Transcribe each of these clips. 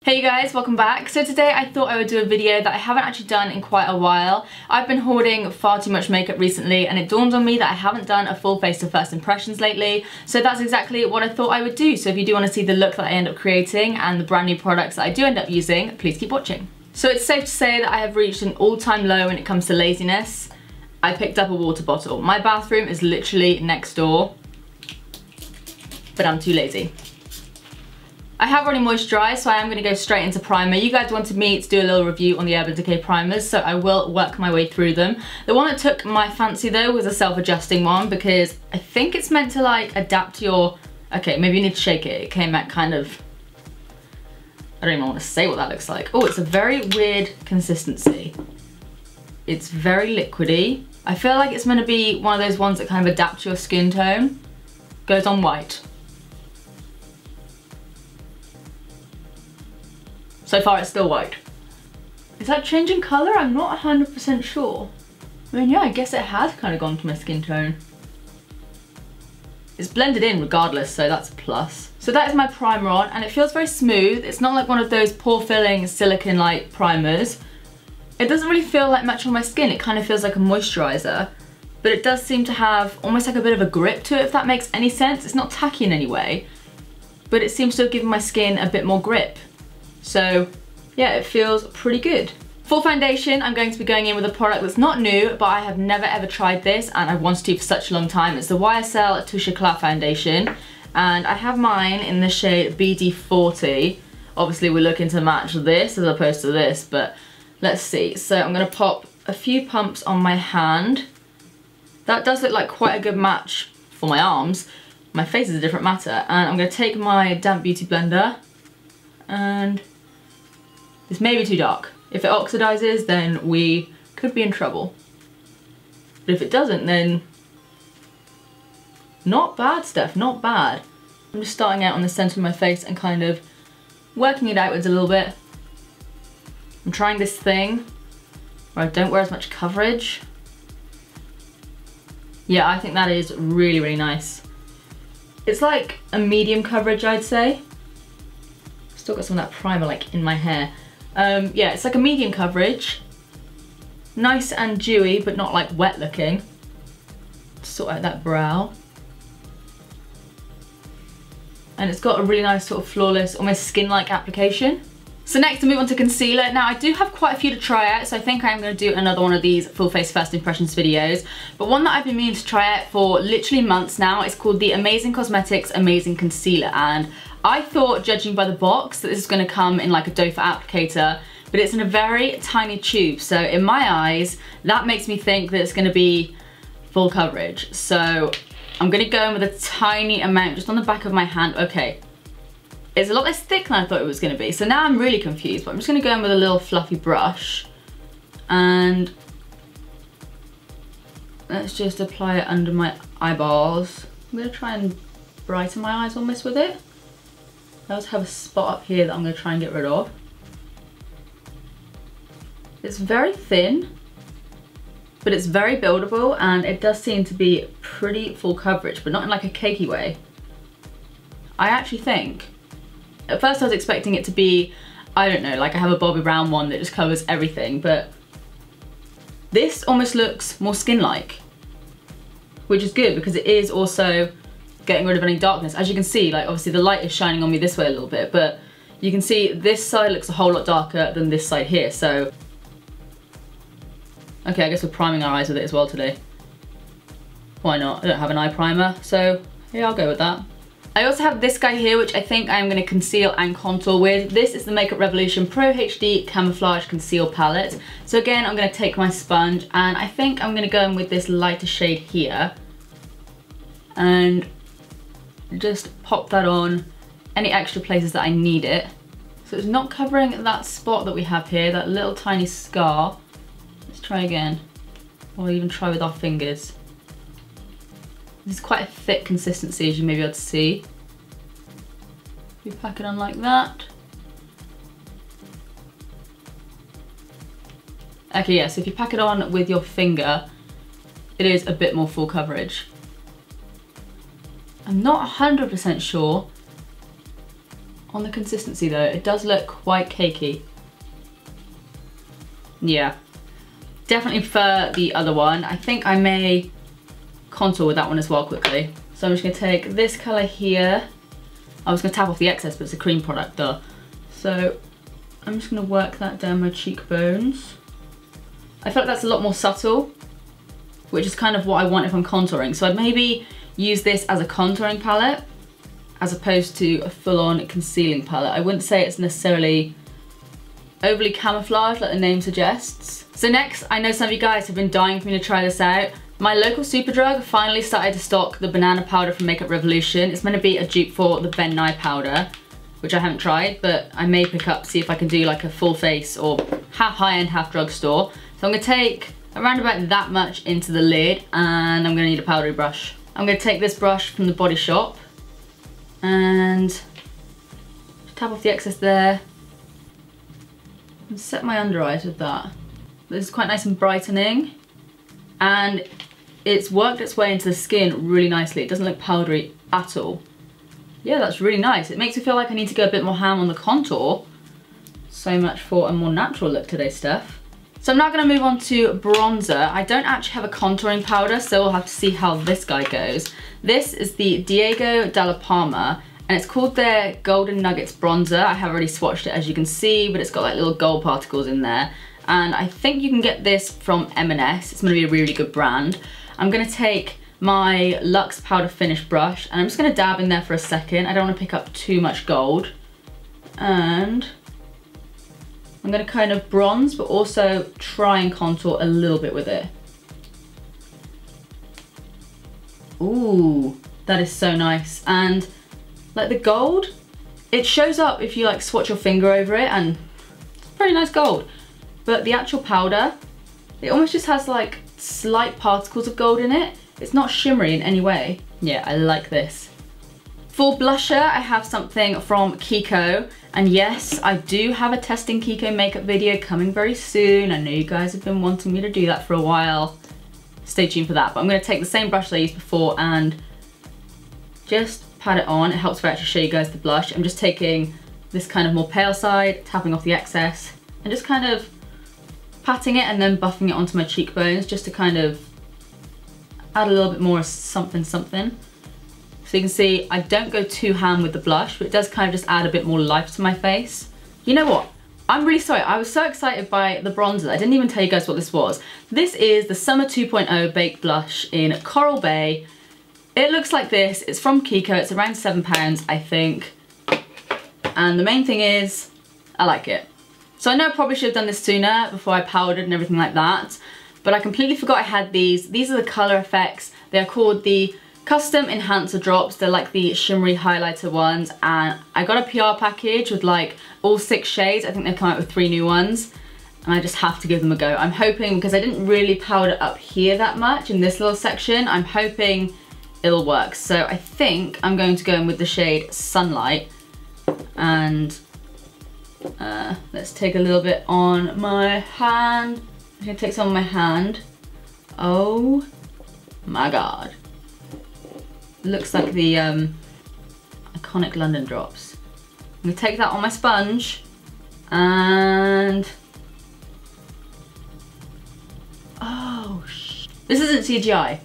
Hey guys, welcome back. So today I thought I would do a video that I haven't actually done in quite a while. I've been hoarding far too much makeup recently and it dawned on me that I haven't done a full face to first impressions lately. So that's exactly what I thought I would do. So if you do want to see the look that I end up creating and the brand new products that I do end up using, please keep watching. So it's safe to say that I have reached an all-time low when it comes to laziness. I picked up a water bottle. My bathroom is literally next door, but I'm too lazy. I have already moisturised, so I am going to go straight into primer. You guys wanted me to do a little review on the Urban Decay primers, so I will work my way through them. The one that took my fancy though was a self-adjusting one because I think it's meant to like adapt to your... Okay, maybe you need to shake it. It came out kind of... I don't even want to say what that looks like. Oh, it's a very weird consistency. It's very liquidy. I feel like it's meant to be one of those ones that kind of adapt to your skin tone. Goes on white. So far it's still white. Is that changing colour? I'm not 100% sure. I mean, yeah, I guess it has kind of gone to my skin tone. It's blended in regardless, so that's a plus. So that is my primer on, and it feels very smooth. It's not like one of those pore-filling silicone-like primers. It doesn't really feel like much on my skin. It kind of feels like a moisturiser, but it does seem to have almost like a bit of a grip to it, if that makes any sense. It's not tacky in any way, but it seems to have given my skin a bit more grip. So yeah, it feels pretty good. For foundation, I'm going to be going in with a product that's not new, but I have never ever tried this and I've wanted to for such a long time. It's the YSL Touche Éclat foundation, and I have mine in the shade BD40. Obviously we're looking to match this as opposed to this, but let's see. So I'm gonna pop a few pumps on my hand. That does look like quite a good match for my arms. My face is a different matter. And I'm gonna take my damp beauty blender, and this may be too dark. If it oxidizes, then we could be in trouble. But if it doesn't, then not bad, Steph, not bad. I'm just starting out on the center of my face and kind of working it outwards a little bit. I'm trying this thing where I don't wear as much coverage. Yeah, I think that is really, really nice. It's like a medium coverage, I'd say. Still got some of that primer like in my hair. Yeah, it's like a medium coverage. Nice and dewy, but not like wet looking. Sort out that brow. And it's got a really nice sort of flawless, almost skin-like application. So next to move on to concealer. Now I do have quite a few to try out, so I think I'm going to do another one of these full face first impressions videos. But one that I've been meaning to try out for literally months now is called the Amazing Cosmetics Amazing Concealer, and I thought, judging by the box, that this is going to come in like a doe foot applicator, but it's in a very tiny tube. So in my eyes, that makes me think that it's going to be full coverage. So I'm going to go in with a tiny amount just on the back of my hand. Okay, it's a lot less thick than I thought it was going to be. So now I'm really confused, but I'm just going to go in with a little fluffy brush and let's just apply it under my eyeballs. I'm going to try and brighten my eyes almost with it. I also have a spot up here that I'm going to try and get rid of. It's very thin, but it's very buildable, and it does seem to be pretty full coverage, but not in like a cakey way. I actually think, at first I was expecting it to be, I don't know, like I have a Bobbi Brown one that just covers everything, but this almost looks more skin-like, which is good because it is also getting rid of any darkness. As you can see, like obviously the light is shining on me this way a little bit, but you can see this side looks a whole lot darker than this side here, so. Okay, I guess we're priming our eyes with it as well today. Why not? I don't have an eye primer, so yeah, I'll go with that. I also have this guy here, which I think I'm gonna conceal and contour with. This is the Makeup Revolution Pro HD Camouflage Conceal Palette. So again, I'm gonna take my sponge, and I think I'm gonna go in with this lighter shade here, and just pop that on any extra places that I need it. So it's not covering that spot that we have here, that little tiny scar. Let's try again, or even try with our fingers. This is quite a thick consistency, as you may be able to see. You pack it on like that. Okay, yeah, so if you pack it on with your finger, it is a bit more full coverage. I'm not 100% sure on the consistency though. It does look quite cakey. Yeah, definitely prefer the other one. I think I may contour with that one as well quickly. So I'm just gonna take this color here. I was gonna tap off the excess, but it's a cream product though. So I'm just gonna work that down my cheekbones. I feel like that's a lot more subtle, which is kind of what I want if I'm contouring. So I'd maybe use this as a contouring palette as opposed to a full-on concealing palette. I wouldn't say it's necessarily overly camouflaged like the name suggests. So next, I know some of you guys have been dying for me to try this out. My local Superdrug finally started to stock the banana powder from Makeup Revolution. It's meant to be a dupe for the Ben Nye powder, which I haven't tried, but I may pick up, see if I can do like a full face or half high-end, half drugstore. So I'm gonna take around about that much into the lid, and I'm gonna need a powdery brush. I'm gonna take this brush from the Body Shop and tap off the excess there and set my under eyes with that. This is quite nice and brightening, and it's worked its way into the skin really nicely. It doesn't look powdery at all. Yeah, that's really nice. It makes me feel like I need to go a bit more ham on the contour. So much for a more natural look today, Steph. So I'm now gonna move on to bronzer. I don't actually have a contouring powder, so we'll have to see how this guy goes. This is the Diego Dalla Palma, and it's called their Golden Nuggets Bronzer. I have already swatched it, as you can see, but it's got like little gold particles in there. And I think you can get this from M&S. It's gonna be a really good brand. I'm gonna take my Luxe Powder Finish brush, and I'm just gonna dab in there for a second. I don't wanna pick up too much gold. And I'm gonna kind of bronze, but also try and contour a little bit with it. Ooh, that is so nice. And like the gold, it shows up if you like swatch your finger over it, and it's pretty nice gold. But the actual powder, it almost just has like slight particles of gold in it. It's not shimmery in any way. Yeah, I like this. For blusher, I have something from Kiko. And yes, I do have a testing Kiko makeup video coming very soon. I know you guys have been wanting me to do that for a while. Stay tuned for that. But I'm gonna take the same brush that I used before and just pat it on. It helps to actually show you guys the blush. I'm just taking this kind of more pale side, tapping off the excess, and just kind of patting it and then buffing it onto my cheekbones just to kind of add a little bit more something something. So you can see I don't go too ham with the blush, but it does kind of just add a bit more life to my face. You know what? I'm really sorry. I was so excited by the bronzer. I didn't even tell you guys what this was. This is the Summer 2.0 Baked Blush in Coral Bay. It looks like this. It's from Kiko. It's around £7, I think. And the main thing is, I like it. So I know I probably should have done this sooner before I powdered and everything like that, but I completely forgot I had these. These are the color effects. They are called the Custom Enhancer Drops. They're like the shimmery highlighter ones, and I got a PR package with like all 6 shades. I think they've come out with 3 new ones, and I just have to give them a go. I'm hoping, because I didn't really powder up here that much in this little section, I'm hoping it'll work. So I think I'm going to go in with the shade Sunlight, and let's take a little bit on my hand. I'm gonna take some on my hand. Oh my god. Looks like the iconic London drops. I'm gonna take that on my sponge and oh this isn't CGI.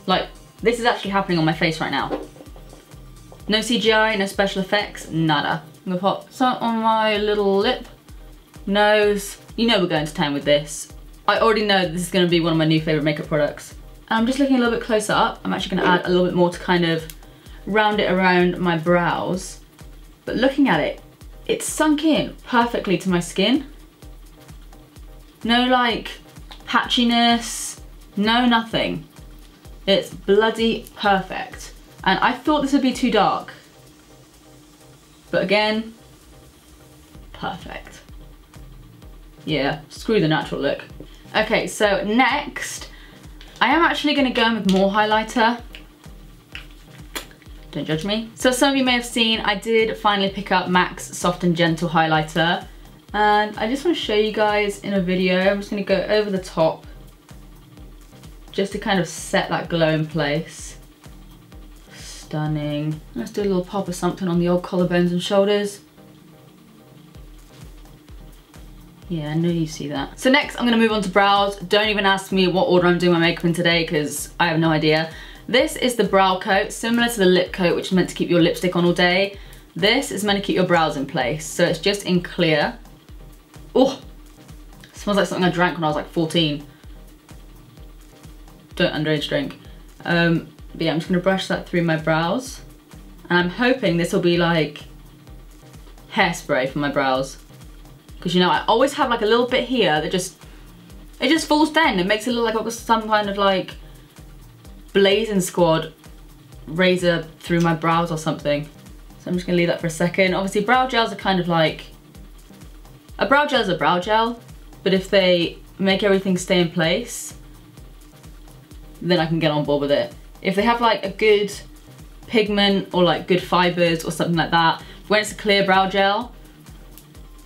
Like, this is actually happening on my face right now. No CGI, no special effects, nada. I'm gonna pop some on my little lip, nose. You know we're going to town with this. I already know that this is gonna be one of my new favorite makeup products. And I'm just looking a little bit closer up. I'm actually gonna add a little bit more to kind of round it around my brows. But looking at it, it's sunk in perfectly to my skin. No like patchiness, no nothing. It's bloody perfect. And I thought this would be too dark. But again, perfect. Yeah, screw the natural look. Okay, so next, I am actually gonna go in with more highlighter. Don't judge me. So some of you may have seen, I did finally pick up MAC's Soft and Gentle highlighter. And I just wanna show you guys in a video. I'm just gonna go over the top just to kind of set that glow in place. Stunning. Let's do a little pop of something on the old collarbones and shoulders. Yeah, I know you see that. So next I'm gonna move on to brows. Don't even ask me what order I'm doing my makeup in today because I have no idea. This is the brow coat, similar to the lip coat, which is meant to keep your lipstick on all day. This is meant to keep your brows in place. So it's just in clear. Oh, smells like something I drank when I was like 14. Don't underage drink. But yeah, I'm just gonna brush that through my brows. And I'm hoping this will be like hairspray for my brows. Because you know, I always have like a little bit here that it just falls down. It makes it look like I've got some kind of like Blazing Squad razor through my brows or something. So I'm just gonna leave that for a second. Obviously brow gels are kind of like, a brow gel is a brow gel, but if they make everything stay in place, then I can get on board with it. If they have like a good pigment or like good fibers or something like that, when it's a clear brow gel,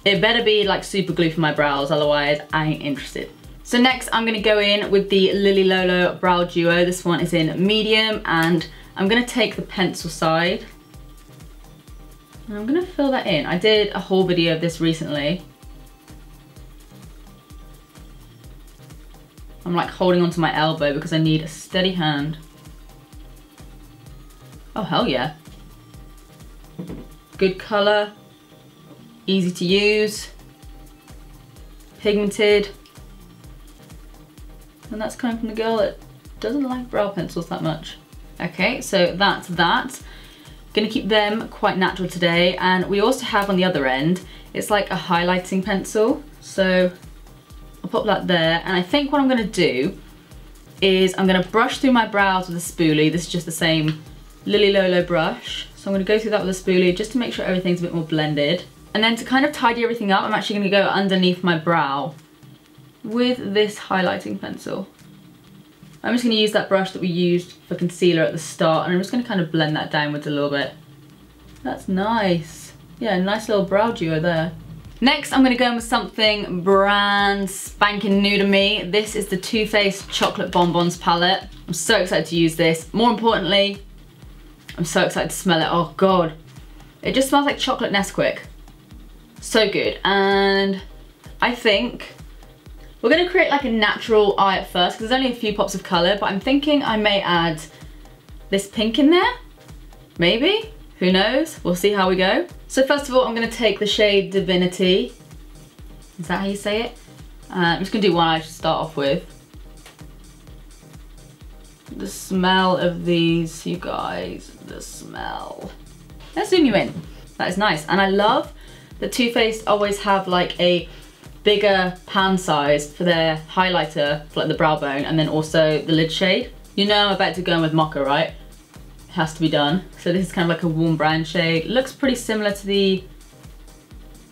it better be like super glue for my brows, otherwise I ain't interested. So next I'm gonna go in with the Lily Lolo Brow Duo. This one is in medium, and I'm gonna take the pencil side and I'm gonna fill that in. I did a whole video of this recently. I'm like holding onto my elbow because I need a steady hand. Oh hell yeah. Good color. Easy to use, pigmented, and that's coming from the girl that doesn't like brow pencils that much. Okay, so that's that. Gonna keep them quite natural today, and we also have on the other end, it's like a highlighting pencil. So I'll pop that there, and I think what I'm gonna do is I'm gonna brush through my brows with a spoolie. This is just the same Lily Lolo brush. So I'm gonna go through that with a spoolie just to make sure everything's a bit more blended. And then to kind of tidy everything up, I'm actually gonna go underneath my brow with this highlighting pencil. I'm just gonna use that brush that we used for concealer at the start, and I'm just gonna kind of blend that downwards a little bit. That's nice. Yeah, nice little brow duo there. Next, I'm gonna go in with something brand spanking new to me. This is the Too Faced Chocolate Bonbons palette. I'm so excited to use this. More importantly, I'm so excited to smell it. Oh God. It just smells like chocolate Nesquik. So good. And I think we're gonna create like a natural eye at first because there's only a few pops of color, but I'm thinking I may add this pink in there. Maybe, who knows? We'll see how we go. So first of all, I'm gonna take the shade Divinity. Is that how you say it? I'm just gonna do one eye to start off with. The smell of these, you guys, the smell. Let's zoom you in. That is nice. And I love that Too Faced always have like a bigger pan size for their highlighter for like the brow bone, and then also the lid shade. You know I'm about to go in with Mocha, right? It has to be done. So this is kind of like a warm brown shade. It looks pretty similar to the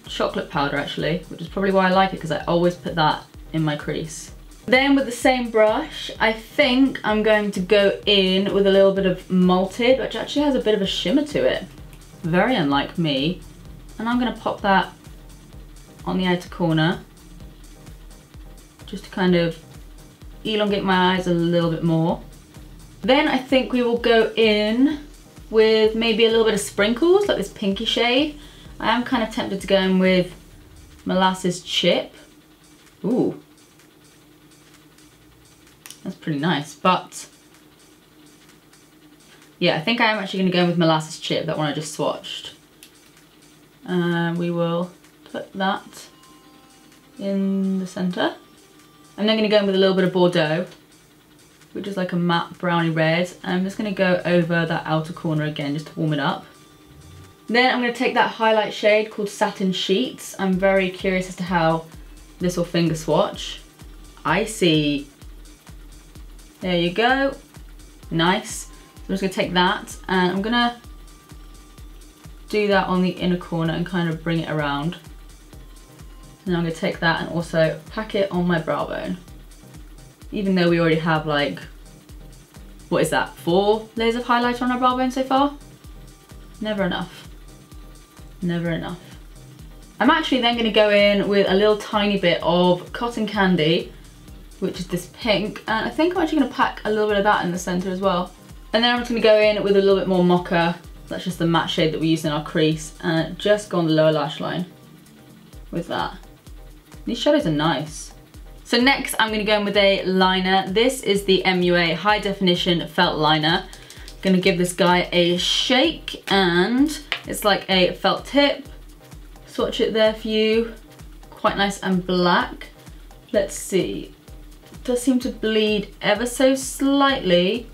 chocolate powder actually, which is probably why I like it, because I always put that in my crease. Then with the same brush, I think I'm going to go in with a little bit of Malted, which actually has a bit of a shimmer to it. Very unlike me. And I'm gonna pop that on the outer corner, just to kind of elongate my eyes a little bit more. Then I think we will go in with maybe a little bit of sprinkles, like this pinky shade. I am kind of tempted to go in with Molasses Chip. Ooh. That's pretty nice, but yeah, I think I am actually gonna go in with Molasses Chip, that one I just swatched. We will put that in the center. I'm then gonna go in with a little bit of Bordeaux, which is like a matte brownie red. I'm just gonna go over that outer corner again just to warm it up. Then I'm gonna take that highlight shade called Satin Sheets. I'm very curious as to how this will finger swatch. I see. There you go. Nice. So I'm just gonna take that and I'm gonna do that on the inner corner and kind of bring it around. And I'm gonna take that and also pack it on my brow bone. Even though we already have like, what is that, 4 layers of highlighter on our brow bone so far? Never enough. Never enough. I'm actually then gonna go in with a little tiny bit of Cotton Candy, which is this pink, and I think I'm actually gonna pack a little bit of that in the center as well. And then I'm just gonna go in with a little bit more mocha. That's just the matte shade that we use in our crease, and just go on the lower lash line with that. These shadows are nice. So next I'm gonna go in with a liner. This is the MUA High Definition Felt Liner. Gonna give this guy a shake, and it's like a felt tip. Swatch it there for you. Quite nice and black. Let's see. It does seem to bleed ever so slightly,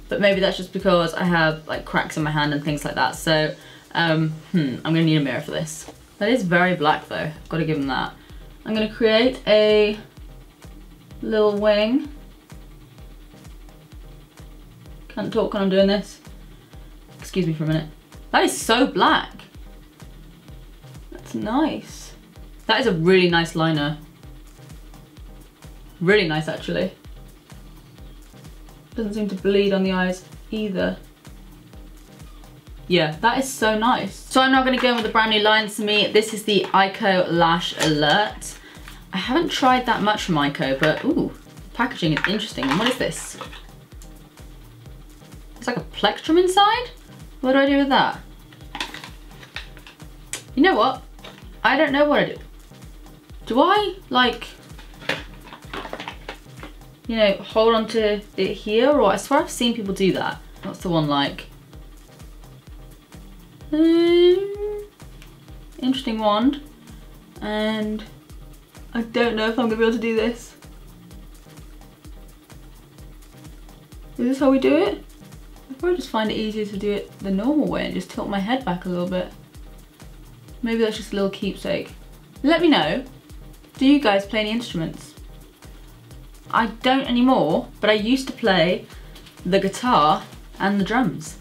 but maybe that's just because I have like cracks in my hand and things like that. So I'm gonna need a mirror for this. That is very black though, I've got to give them that. I'm gonna create a little wing. Can't talk when I'm doing this. Excuse me for a minute. That is so black. That's nice. That is a really nice liner. Really nice actually. Doesn't seem to bleed on the eyes either. Yeah, that is so nice. So I'm now gonna go in with a brand new line to me. This is the Ico Lash Alert. I haven't tried that much from Ico, but ooh, packaging is interesting. And what is this? It's like a plectrum inside? What do I do with that? You know what? I don't know what I do. Do I like, you know, hold on to it here, or I swear I've seen people do that. What's the one like? Interesting wand. And I don't know if I'm gonna be able to do this. Is this how we do it? I'd probably just find it easier to do it the normal way and just tilt my head back a little bit. Maybe that's just a little keepsake. Let me know, do you guys play any instruments? I don't anymore, but I used to play the guitar and the drums.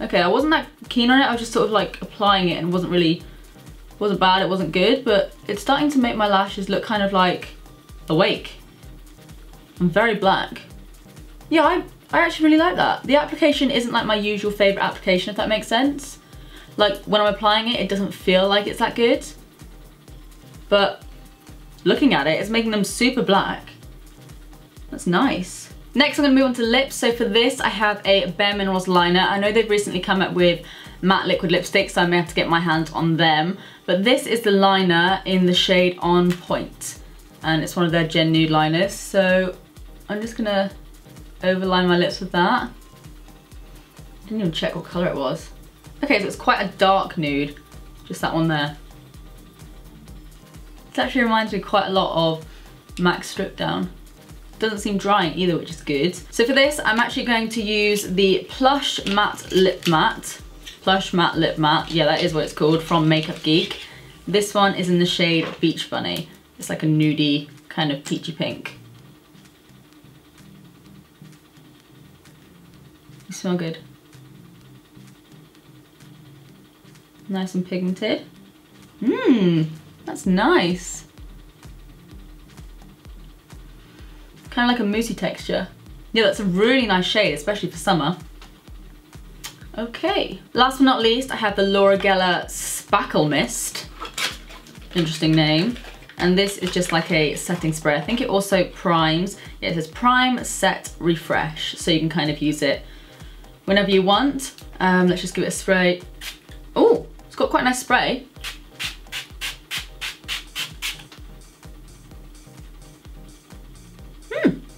Okay, I wasn't that keen on it, I was just sort of like applying it and wasn't bad, it wasn't good, but it's starting to make my lashes look kind of like awake and very black. Yeah, I actually really like that. The application isn't like my usual favourite application, if that makes sense. Like when I'm applying it, it doesn't feel like it's that good. But looking at it, it's making them super black. That's nice. Next I'm gonna move on to lips. So for this I have a Bare Minerals liner. I know they've recently come up with matte liquid lipsticks, so I may have to get my hands on them. But this is the liner in the shade On Point. And it's one of their Gen Nude liners. So I'm just gonna overline my lips with that. I didn't even check what colour it was. Okay, so it's quite a dark nude, just that one there. It actually reminds me quite a lot of MAC Strip Down. Doesn't seem drying either, which is good. So for this, I'm actually going to use the Plush Matte Lip Matte. Plush Matte Lip Matte, yeah, that is what it's called, from Makeup Geek. This one is in the shade Beach Bunny. It's like a nudie, kind of peachy pink. You smell good. Nice and pigmented. That's nice. Kind of like a moussey texture. Yeah, that's a really nice shade, especially for summer. Okay, last but not least, I have the Laura Geller Spackle Mist. Interesting name. And this is just like a setting spray. I think it also primes. Yeah, it says prime, set, refresh. So you can kind of use it whenever you want. Let's just give it a spray. Oh, it's got quite a nice spray.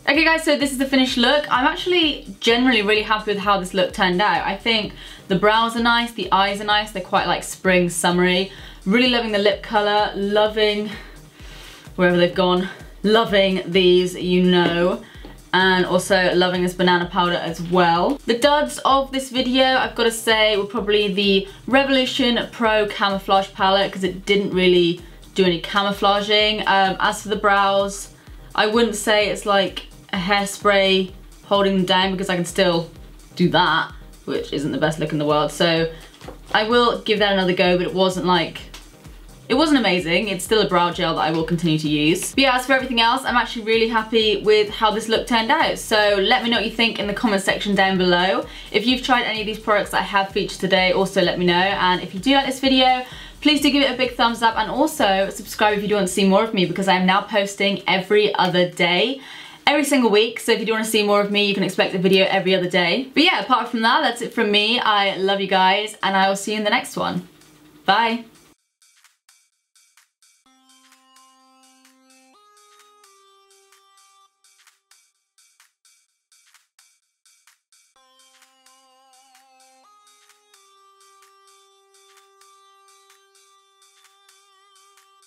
Okay guys, so this is the finished look. I'm actually generally really happy with how this look turned out. I think the brows are nice, the eyes are nice, they're quite like spring summery. Really loving the lip colour, loving wherever they've gone, loving these, you know, and also loving this banana powder as well. The duds of this video, I've got to say, were probably the Revolution Pro Camouflage Palette, because it didn't really do any camouflaging. As for the brows, I wouldn't say it's like a hairspray holding them down, because I can still do that, which isn't the best look in the world. So I will give that another go, but it wasn't amazing. It's still a brow gel that I will continue to use. But yeah, as for everything else, I'm actually really happy with how this look turned out. So let me know what you think in the comment section down below. If you've tried any of these products that I have featured today, also let me know. And if you do like this video, please do give it a big thumbs up, and also subscribe if you do want to see more of me, because I am now posting every other day. every single week, so if you do want to see more of me, you can expect a video every other day. But yeah, apart from that, that's it from me. I love you guys, and I will see you in the next one. Bye.